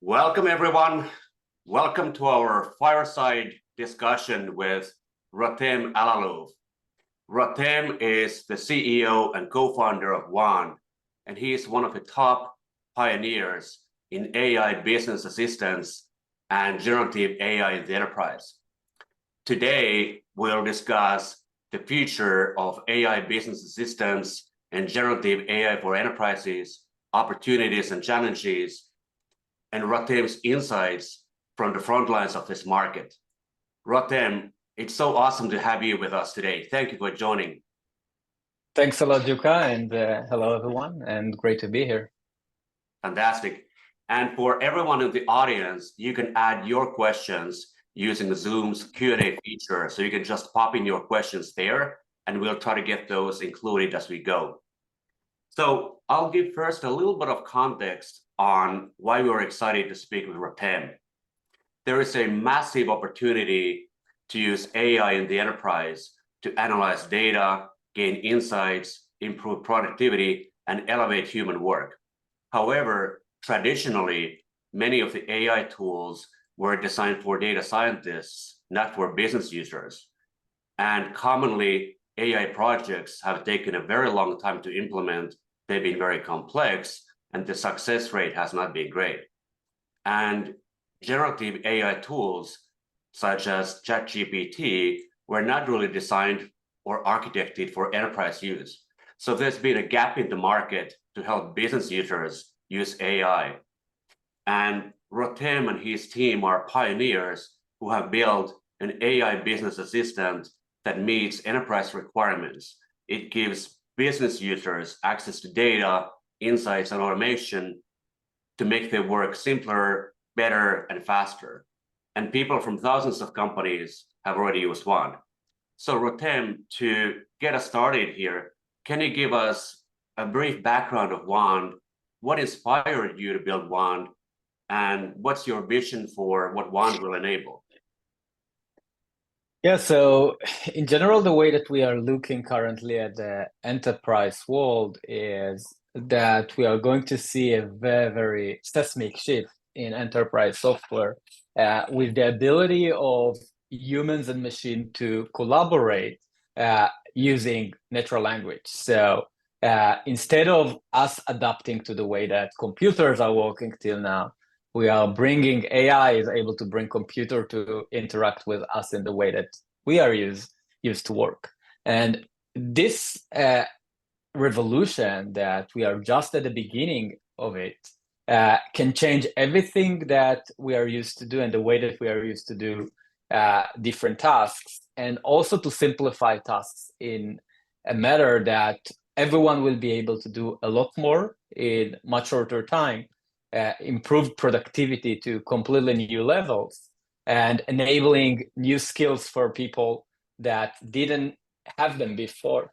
Welcome, everyone. Welcome to our Fireside discussion with Rotem Alaluf. Rotem is the CEO and co-founder of Wand, and he is one of the top pioneers in AI business assistance and generative AI in the enterprise. Today, we'll discuss the future of AI business assistance and generative AI for enterprises, opportunities and challenges, and Rotem's insights from the front lines of this market. Rotem, it's so awesome to have you with us today. Thank you for joining. Thanks a lot, Jukka, and hello, everyone, and great to be here. Fantastic. And for everyone in the audience, you can add your questions using the Zoom's Q&A feature. So you can just pop in your questions there, and we'll try to get those included as we go. So I'll give first a little bit of context on why we're excited to speak with Rotem. There is a massive opportunity to use AI in the enterprise to analyze data, gain insights, improve productivity, and elevate human work. However, traditionally, many of the AI tools were designed for data scientists, not for business users. And commonly, AI projects have taken a very long time to implement. They've been very complex, and the success rate has not been great. And generative AI tools, such as ChatGPT, were not really designed or architected for enterprise use. So there's been a gap in the market to help business users use AI. And Rotem and his team are pioneers who have built an AI business assistant that meets enterprise requirements. It gives business users access to data, insights, and automation to make their work simpler, better, and faster. And people from thousands of companies have already used Wand. So Rotem, to get us started here, can you give us a brief background of Wand? What inspired you to build Wand? And what's your vision for what Wand will enable? Yeah, so in general, the way that we are looking currently at the enterprise world is that we are going to see a very, very seismic shift in enterprise software with the ability of humans and machine to collaborate using natural language. So instead of us adapting to the way that computers are working till now, we are bringing AI is able to bring computer to interact with us in the way that we are used to work. And this revolution that we are just at the beginning of it can change everything that we are used to do and the way that we are used to do different tasks, and also to simplify tasks in a manner that everyone will be able to do a lot more in much shorter time, improve productivity to completely new levels, and enabling new skills for people that didn't have them before.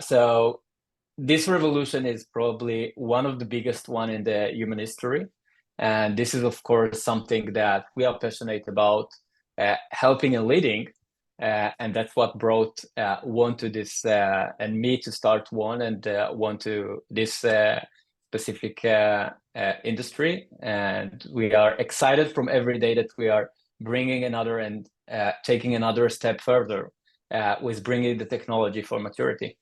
So this revolution is probably one of the biggest one in the human history. And this is, of course, something that we are passionate about helping and leading. And that's what brought Wand to this, and me to start Wand and Wand to this specific industry. And we are excited from every day that we are bringing another and taking another step further with bringing the technology for maturity.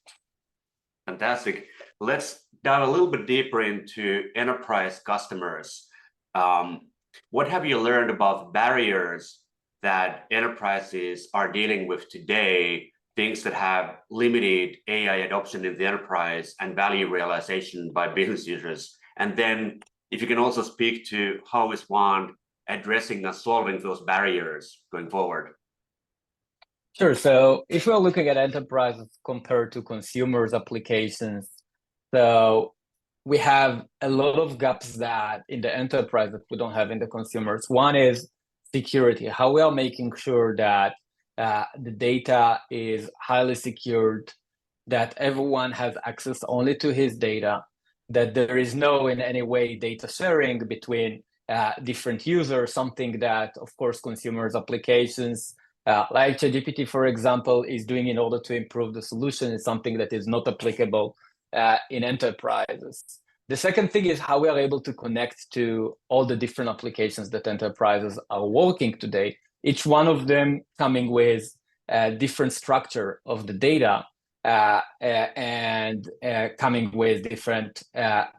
Fantastic. Let's dive a little bit deeper into enterprise customers. What have you learned about barriers that enterprises are dealing with today, things that have limited AI adoption in the enterprise and value realization by business users? And then if you can also speak to how is Wand addressing and solving those barriers going forward? Sure. So if we're looking at enterprises compared to consumers applications, so we have a lot of gaps that in the enterprise that we don't have in the consumers. One is security, how we are making sure that the data is highly secured, that everyone has access only to his data, that there is no in any way data sharing between different users, something that, of course, consumers applications like ChatGPT, for example, is doing in order to improve the solution is something that is not applicable in enterprises. The second thing is how we are able to connect to all the different applications that enterprises are working today, each one of them coming with a different structure of the data and coming with different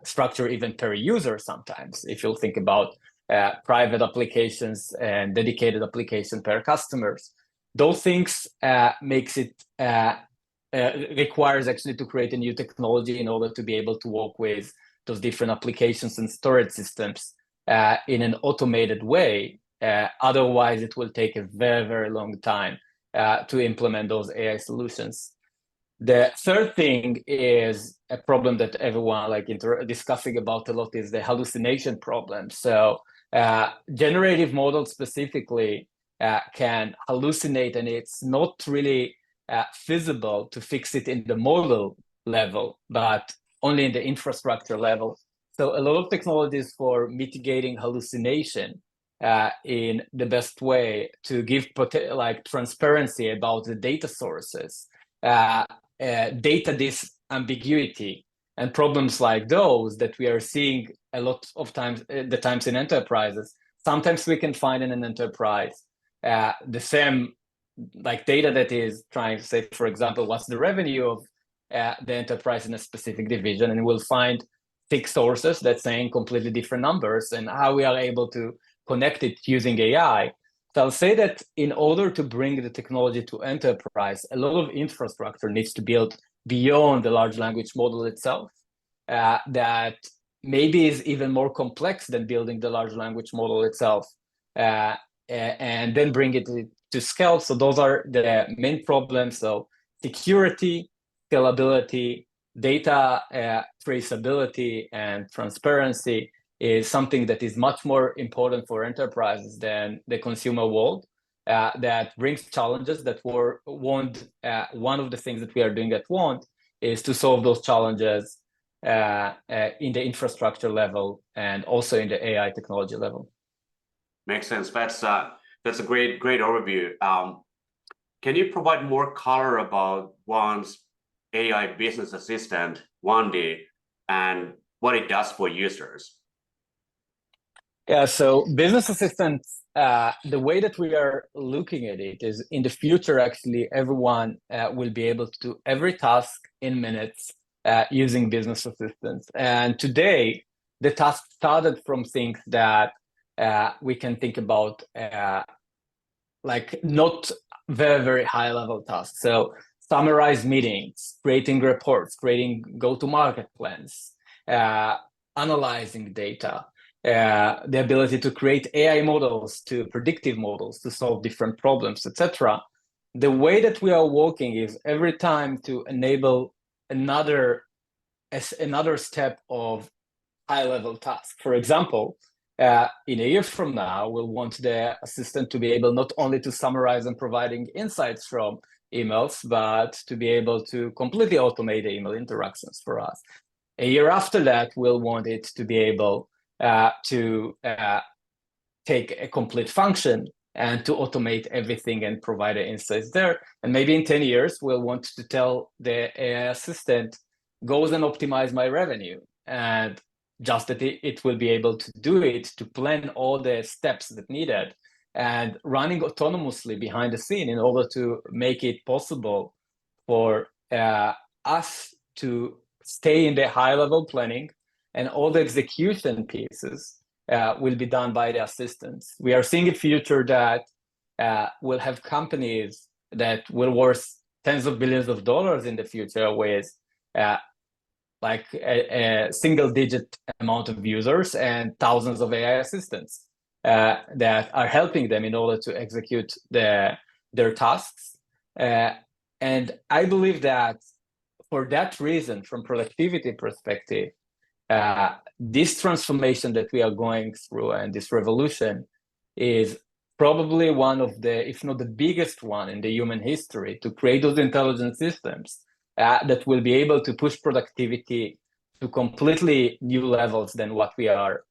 structure even per user sometimes. If you'll think about private applications and dedicated application per customers, those things makes it requires actually to create a new technology in order to be able to work with those different applications and storage systems in an automated way. Otherwise, it will take a very, very long time to implement those AI solutions. The third thing is a problem that everyone discussing about a lot is the hallucination problem. So generative models specifically can hallucinate, and it's not really feasible to fix it in the model level, but only in the infrastructure level. So a lot of technologies for mitigating hallucination in the best way to give transparency about the data sources, data disambiguity, and problems like those that we are seeing a lot of times, in enterprises. Sometimes we can find in an enterprise the same data that is trying to say, for example, what's the revenue of the enterprise in a specific division, and we'll find 6 sources that saying completely different numbers, and how we are able to connect it using AI. So I'll say that in order to bring the technology to enterprise, a lot of infrastructure needs to build beyond the large language model itself, that maybe is even more complex than building the large language model itself, and then bring it to scale. So those are the main problems. So security, scalability, data traceability, and transparency is something that is much more important for enterprises than the consumer world. That brings challenges that one of the things that we are doing at Want is to solve those challenges in the infrastructure level and also in the AI technology level. Makes sense. That's a great overview. Can you provide more color about Wand's AI business assistant, Wandy, and what it does for users? Yeah, so business assistants, the way that we are looking at it is in the future, actually, everyone will be able to do every task in minutes using business assistants. And today, the task started from things that we can think about not very, very high level tasks. So summarize meetings, creating reports, creating go-to-market plans, analyzing data, the ability to create AI models, to predictive models, to solve different problems, etc. The way that we are working is every time to enable another step of high-level task. For example, in a year from now, we'll want the assistant to be able not only to summarize and providing insights from emails, but to be able to completely automate the email interactions for us. A year after that, we'll want it to be able to take a complete function and to automate everything and provide the insights there. And maybe in 10 years, we'll want to tell the AI assistant, goes and optimize my revenue. And just that it will be able to do it, to plan all the steps that needed, and running autonomously behind the scene in order to make it possible for us to stay in the high-level planning, and all the execution pieces will be done by the assistants. We are seeing a future that will have companies that will worth tens of billions of dollars in the future with a single-digit amount of users and thousands of AI assistants that are helping them in order to execute their tasks. And I believe that for that reason, from productivity perspective, this transformation that we are going through and this revolution is probably one of the, if not the biggest one in the human history, to create those intelligent systems that will be able to push productivity to completely new levels than what we are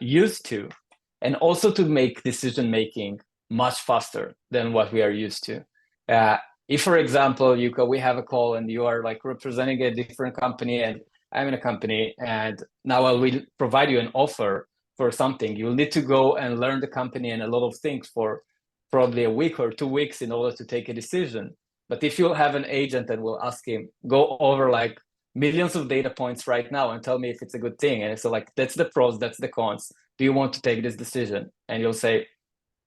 used to, and also to make decision-making much faster than what we are used to. If, for example, Jukka, we have a call and you are representing a different company and I'm in a company and now I will provide you an offer for something. You'll need to go and learn the company and a lot of things for probably a week or 2 weeks in order to take a decision. But if you have an agent and we'll ask him, go over like millions of data points right now and tell me if it's a good thing. And it's like, that's the pros, that's the cons. Do you want to take this decision? And you'll say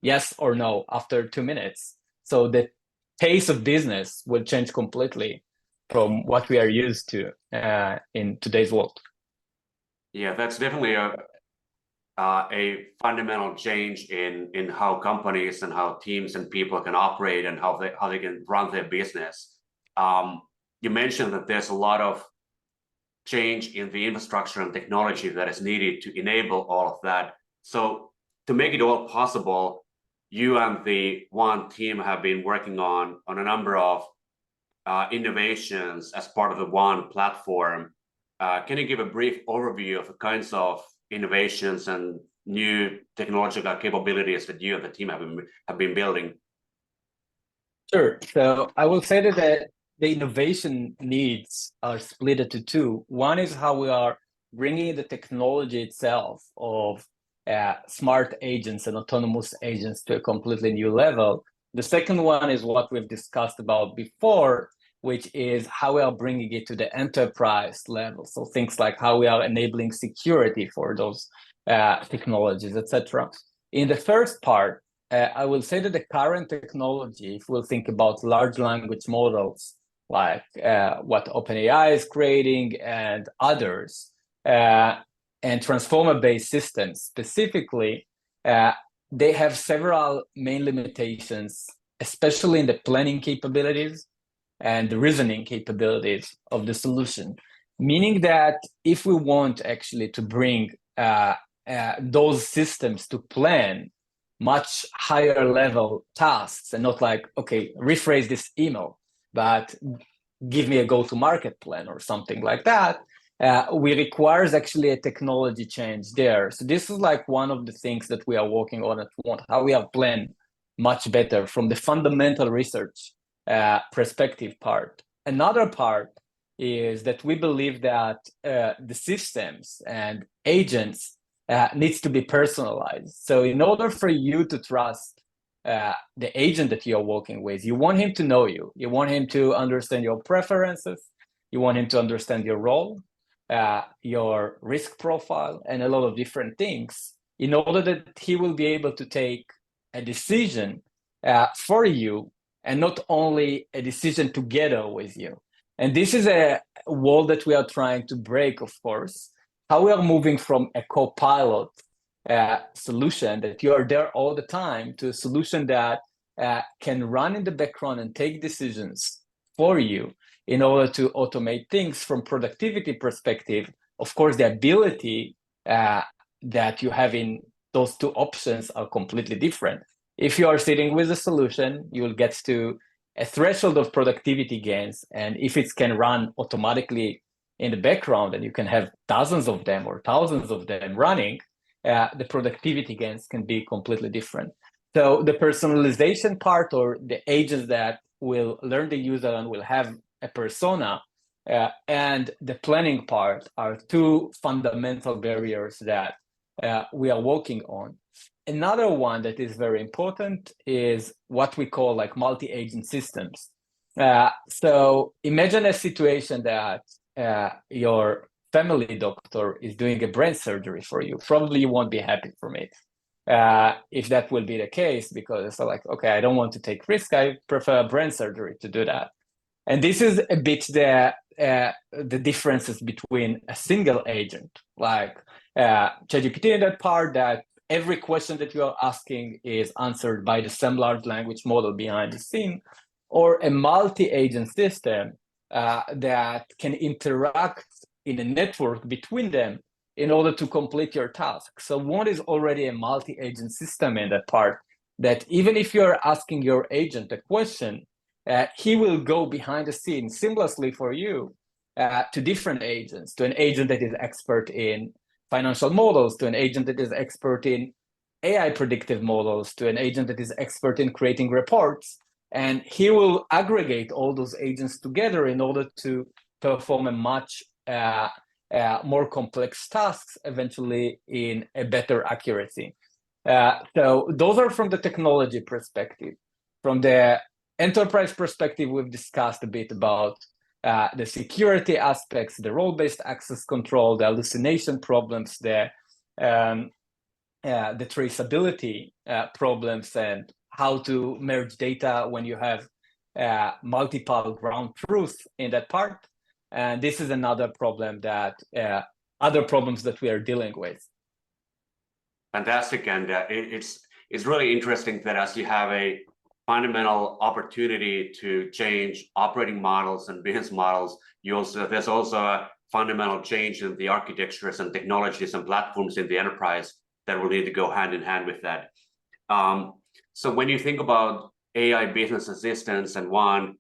yes or no after 2 minutes. So the pace of business will change completely from what we are used to in today's world. Yeah, that's definitely a fundamental change in how companies and how teams and people can operate and how they can run their business. You mentioned that there's a lot of change in the infrastructure and technology that is needed to enable all of that. So to make it all possible, you and the one team have been working on a number of innovations as part of the one platform. Can you give a brief overview of the kinds of innovations and new technological capabilities that you and the team have been building? Sure. So I will say that the innovation needs are split into two. One is how we are bringing the technology itself of smart agents and autonomous agents to a completely new level. The second one is what we've discussed about before, which is how we are bringing it to the enterprise level. So things like how we are enabling security for those technologies, etc. In the first part, I will say that the current technology, if we'll think about large language models, like what OpenAI is creating and others, and transformer-based systems specifically, they have several main limitations, especially in the planning capabilities and the reasoning capabilities of the solution. Meaning that if we want actually to bring those systems to plan much higher level tasks and not like, okay, rephrase this email, but give me a go-to-market plan or something like that, we requires actually a technology change there. So this is like one of the things that we are working on at Want, how we have planned much better from the fundamental research perspective part. Another part is that we believe that the systems and agents needs to be personalized. So in order for you to trust the agent that you're working with, you want him to know you. You want him to understand your preferences. You want him to understand your role, your risk profile, and a lot of different things in order that he will be able to take a decision for you and not only a decision together with you. And this is a wall that we are trying to break, of course. How we are moving from a co-pilot solution that you are there all the time to a solution that can run in the background and take decisions for you in order to automate things from productivity perspective. Of course, the ability that you have in those two options are completely different. If you are sitting with a solution, you will get to a threshold of productivity gains. And if it can run automatically in the background and you can have dozens of them or thousands of them running, the productivity gains can be completely different. So the personalization part, or the agents that will learn the user and will have a persona, and the planning part are two fundamental barriers that we are working on. Another one that is very important is what we call like multi-agent systems. So imagine a situation that your family doctor is doing a brain surgery for you. Probably you won't be happy from it. If that will be the case, because it's like, okay, I don't want to take risk. I prefer brain surgery to do that. And this is a bit the differences between a single agent, like ChatGPT in that part, that every question that you are asking is answered by the same large language model behind the scene, or a multi-agent system that can interact in a network between them in order to complete your task. So one is already a multi-agent system in that part, that even if you're asking your agent a question, he will go behind the scenes seamlessly for you to different agents, to an agent that is expert in financial models, to an agent that is expert in AI predictive models, to an agent that is expert in creating reports. And he will aggregate all those agents together in order to perform a much more complex tasks, eventually in a better accuracy. So those are from the technology perspective. From the enterprise perspective, we've discussed a bit about the security aspects, the role-based access control, the hallucination problems, the traceability problems, and how to merge data when you have multiple ground truth in that part. And this is another problem that other problems that we are dealing with. Fantastic, and it's really interesting that as you have a fundamental opportunity to change operating models and business models, there's also a fundamental change in the architectures and technologies and platforms in the enterprise that will need to go hand in hand with that. So when you think about AI business assistants and one,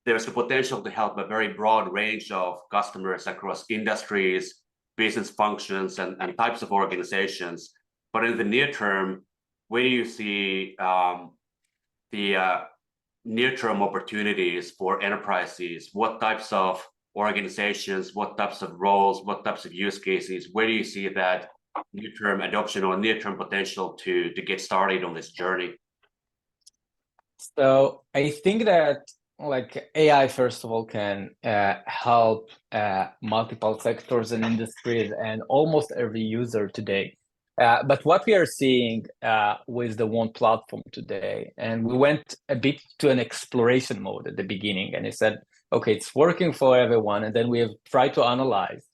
there's the potential to help a very broad range of customers across industries, business functions, and types of organizations. But in the near term, where do you see the near-term opportunities for enterprises? What types of organizations, what types of roles, what types of use cases? Where do you see that near-term adoption or near-term potential to get started on this journey? So I think that like AI, first of all, can help multiple sectors and industries and almost every user today. But what we are seeing with the one platform today, and we went a bit to an exploration mode at the beginning, and it said, okay, it's working for everyone. And then we have tried to analyze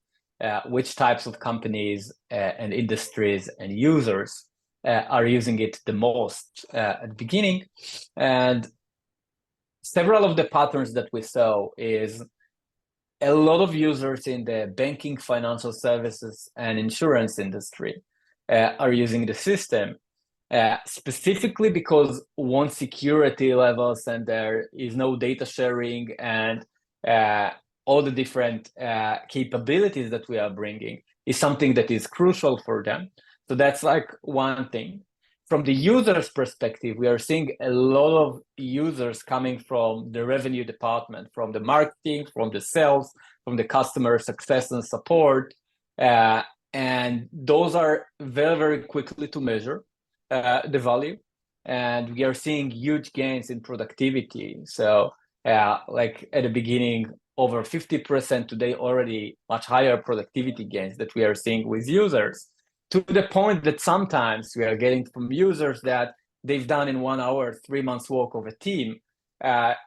which types of companies and industries and users are using it the most at the beginning. And several of the patterns that we saw is a lot of users in the banking, financial services, and insurance industry are using the system, specifically because one, security levels, and there is no data sharing, and all the different capabilities that we are bringing is something that is crucial for them. So that's like one thing. From the user's perspective, we are seeing a lot of users coming from the revenue department, from the marketing, from the sales, from the customer success and support. And those are very, very quickly to measure the value. And we are seeing huge gains in productivity. So like at the beginning, over 50%, today already much higher productivity gains that we are seeing with users, to the point that sometimes we are getting from users that they've done in 1 hour, 3 months work of a team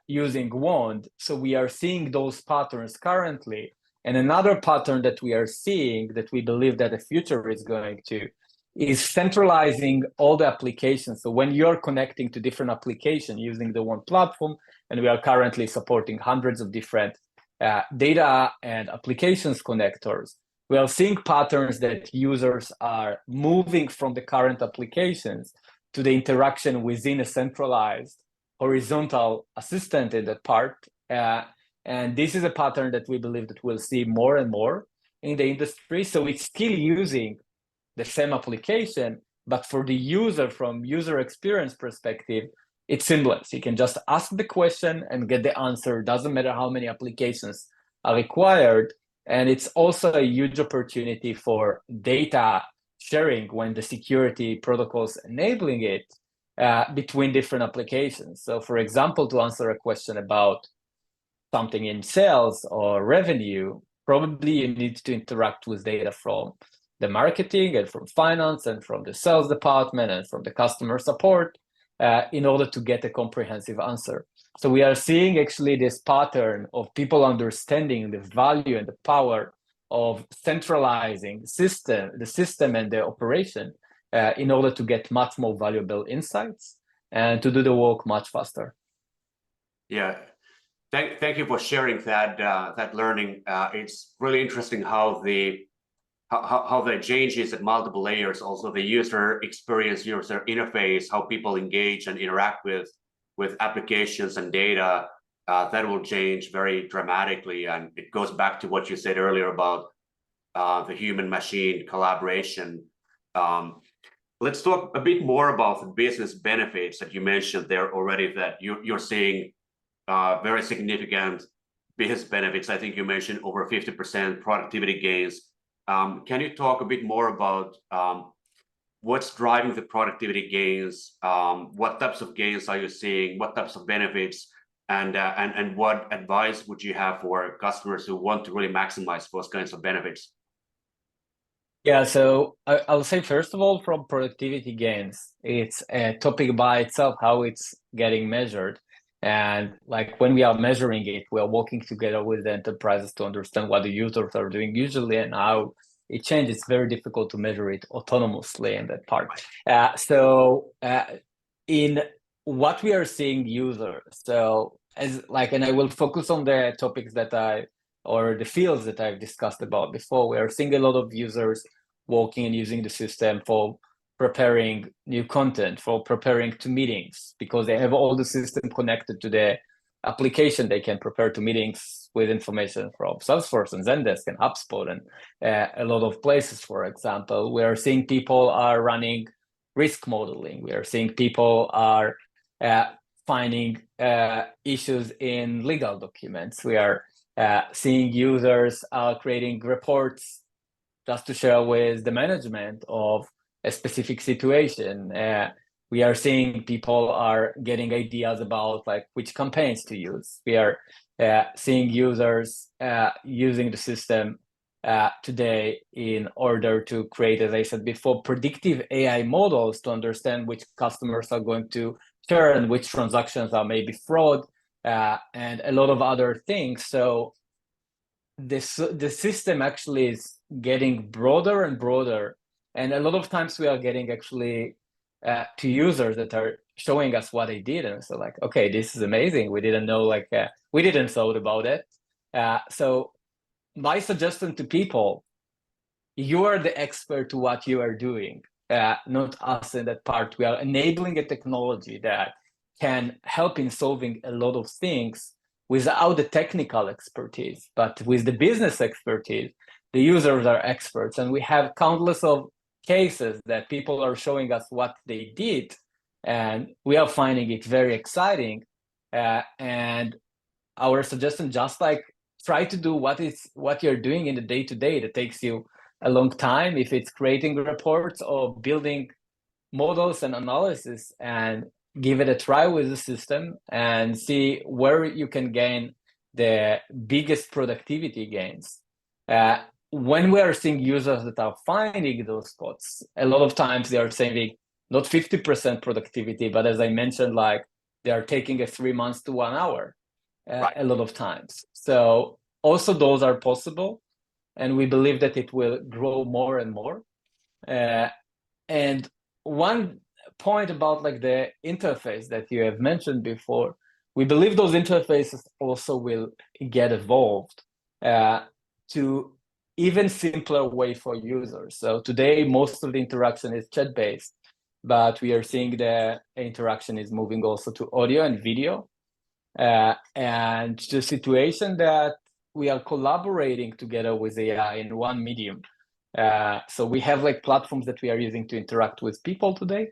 using Wand. So we are seeing those patterns currently. And another pattern that we are seeing that we believe that the future is going to is centralizing all the applications. So when you're connecting to different applications using the one platform, and we are currently supporting hundreds of different data and applications connectors, we are seeing patterns that users are moving from the current applications to the interaction within a centralized horizontal assistant in that part. And this is a pattern that we believe that we'll see more and more in the industry. So it's still using the same application, but for the user, from user experience perspective, it's seamless. You can just ask the question and get the answer. Doesn't matter how many applications are required. And it's also a huge opportunity for data sharing when the security protocols enabling it between different applications. So for example, to answer a question about something in sales or revenue, probably you need to interact with data from the marketing and from finance and from the sales department and from the customer support in order to get a comprehensive answer. So we are seeing actually this pattern of people understanding the value and the power of centralizing the system and the operation in order to get much more valuable insights and to do the work much faster. Yeah. Thank you for sharing that learning. It's really interesting how the changes at multiple layers, also the user experience, user interface, how people engage and interact with applications and data, that will change very dramatically. And it goes back to what you said earlier about the human-machine collaboration. Let's talk a bit more about the business benefits that you mentioned there already, that you're seeing very significant biggest benefits. I think you mentioned over 50% productivity gains. Can you talk a bit more about what's driving the productivity gains? What types of gains are you seeing? What types of benefits? And what advice would you have for customers who want to really maximize those kinds of benefits? Yeah, so I'll say first of all, from productivity gains, it's a topic by itself, how it's getting measured. And like when we are measuring it, we are working together with the enterprises to understand what the users are doing usually and how it changes. It's very difficult to measure it autonomously in that part. In what we are seeing users, so as like, and I will focus on the topics or the fields that I've discussed about before. We are seeing a lot of users working and using the system for preparing new content, for preparing to meetings, because they have all the system connected to the application. They can prepare to meetings with information from Salesforce and Zendesk and HubSpot and a lot of places. For example, we are seeing people are running risk modeling. We are seeing people are finding issues in legal documents. We are seeing users creating reports just to share with the management of a specific situation. We are seeing people are getting ideas about like which campaigns to use. We are seeing users using the system today in order to create, as I said before, predictive AI models to understand which customers are going to churn, which transactions are maybe fraud, and a lot of other things. So the system actually is getting broader and broader. And a lot of times we are getting actually to users that are showing us what they did. And so like, okay, this is amazing. We didn't know, like, we didn't thought about it. So my suggestion to people, you are the expert to what you are doing, not us in that part. We are enabling a technology that can help in solving a lot of things without the technical expertise, but with the business expertise, the users are experts. And we have countless of cases that people are showing us what they did, and we are finding it very exciting. And our suggestion, just like try to do what you're doing in the day-to-day that takes you a long time, if it's creating reports or building models and analysis, and give it a try with the system and see where you can gain the biggest productivity gains. When we are seeing users that are finding those spots, a lot of times they are saving not 50% productivity, but as I mentioned, like they are taking a 3 months to 1 hour a lot of times. So also those are possible, and we believe that it will grow more and more. And one point about like the interface that you have mentioned before, we believe those interfaces also will get evolved to even simpler way for users. So today, most of the interaction is chat-based, but we are seeing the interaction is moving also to audio and video. And the situation that we are collaborating together with AI in one medium. So we have like platforms that we are using to interact with people today.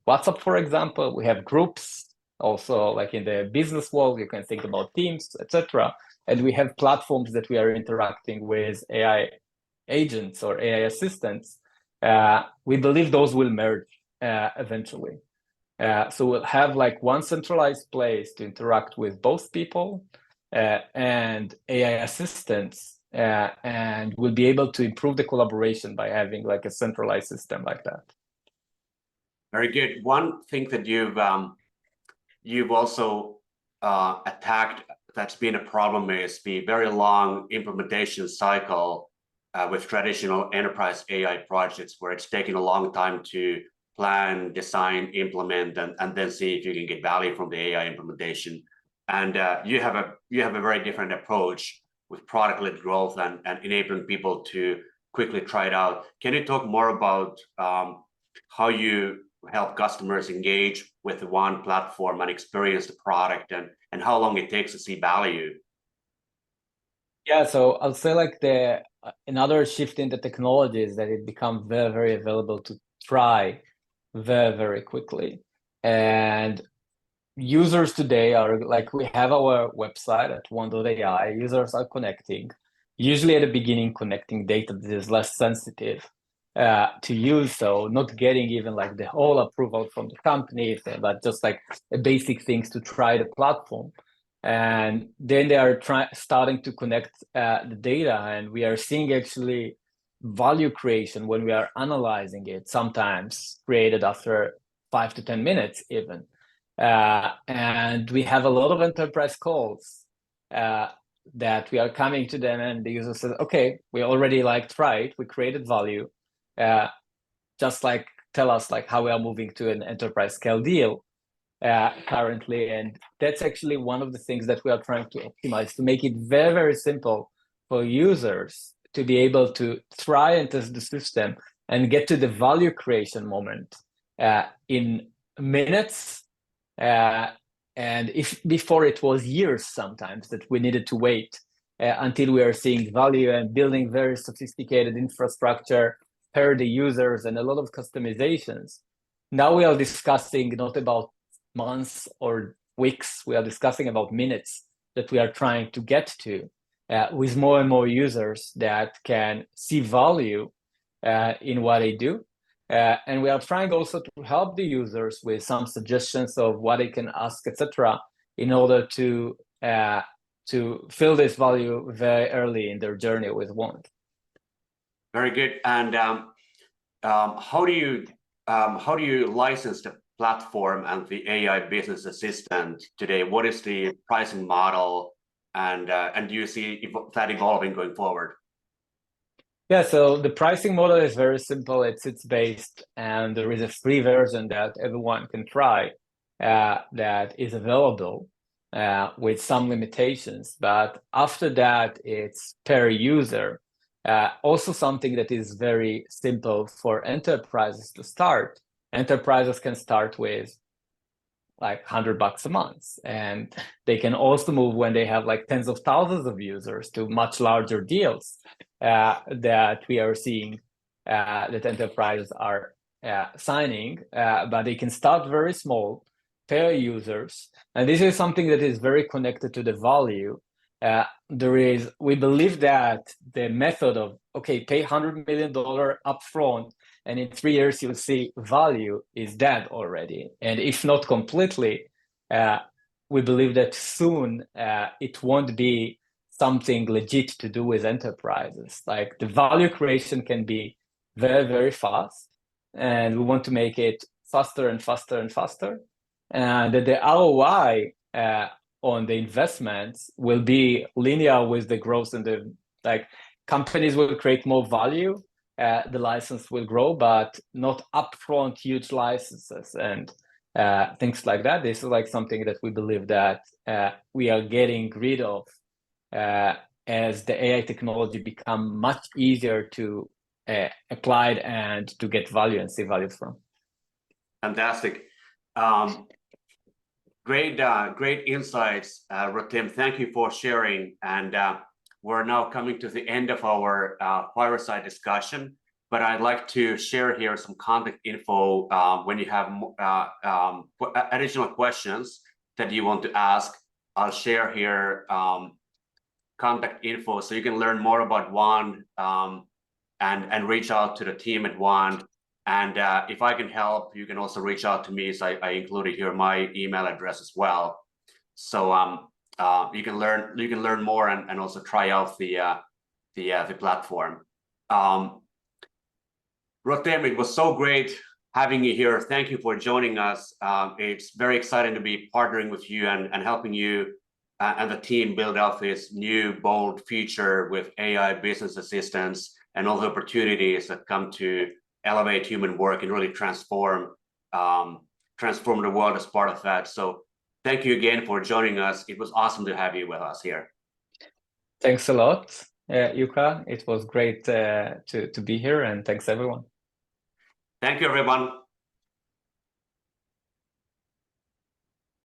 WhatsApp, for example, we have groups. Also, like in the business world, you can think about Teams, etc. And we have platforms that we are interacting with AI agents or AI assistants. We believe those will merge eventually. So we'll have like one centralized place to interact with both people and AI assistants, and we'll be able to improve the collaboration by having like a centralized system like that. Very good. One thing that you've also attacked that's been a problem is the very long implementation cycle with traditional enterprise AI projects, where it's taking a long time to plan, design, implement, and then see if you can get value from the AI implementation. And you have a very different approach with product-led growth and enabling people to quickly try it out. Can you talk more about how you help customers engage with one platform and experience the product, and how long it takes to see value? Yeah, so I'll say like another shift in the technology is that it becomes very, very available to try very, very quickly. And users today are like, we have our website at one.ai, users are connecting, usually at the beginning connecting data that is less sensitive to use, so not getting even like the whole approval from the companies, but just like basic things to try the platform. And then they are starting to connect the data, and we are seeing actually value creation when we are analyzing it, sometimes created after 5 to 10 minutes even. And we have a lot of enterprise calls that we are coming to them, and the user says, okay, we already like tried, we created value, just like tell us like how we are moving to an enterprise scale deal currently. And that's actually one of the things that we are trying to optimize, to make it very, very simple for users to be able to try and test the system and get to the value creation moment in minutes. And if before it was years sometimes that we needed to wait until we are seeing value and building very sophisticated infrastructure per the users and a lot of customizations. Now we are discussing not about months or weeks, we are discussing about minutes that we are trying to get to with more and more users that can see value in what they do. And we are trying also to help the users with some suggestions of what they can ask, etc., in order to feel this value very early in their journey with Wand. Very good. And how do you license the platform and the AI business assistant today? What is the pricing model, and do you see that evolving going forward? Yeah, so the pricing model is very simple. It's based, and there is a free version that everyone can try that is available with some limitations. But after that, it's per user. Also something that is very simple for enterprises to start. Enterprises can start with like $100 a month, and they can also move when they have like tens of thousands of users to much larger deals that we are seeing that enterprises are signing, but they can start very small per users. And this is something that is very connected to the value. We believe that the method of, okay, pay $100 million upfront, and in 3 years you'll see value, is dead already. And if not completely, we believe that soon it won't be something legit to do with enterprises. Like, the value creation can be very, very fast, and we want to make it faster and faster and faster. And that the ROI on the investments will be linear with the growth, and the like companies will create more value, the license will grow, but not upfront huge licenses and things like that. This is like something that we believe that we are getting rid of as the AI technology become much easier to apply and to get value and see value from. Fantastic. Great insights, Rotem. Thank you for sharing. And we're now coming to the end of our Fireside discussion, but I'd like to share here some contact info when you have additional questions that you want to ask. I'll share here contact info so you can learn more about Wand and reach out to the team at Wand. And if I can help, you can also reach out to me. So I included here my email address as well. So you can learn more and also try out the platform. Rotem, it was so great having you here. Thank you for joining us. It's very exciting to be partnering with you and helping you and the team build out this new bold future with AI business assistants and all the opportunities that come to elevate human work and really transform the world as part of that. So thank you again for joining us. It was awesome to have you with us here. Thanks a lot, Jukka. It was great to be here, and thanks everyone. Thank you, everyone.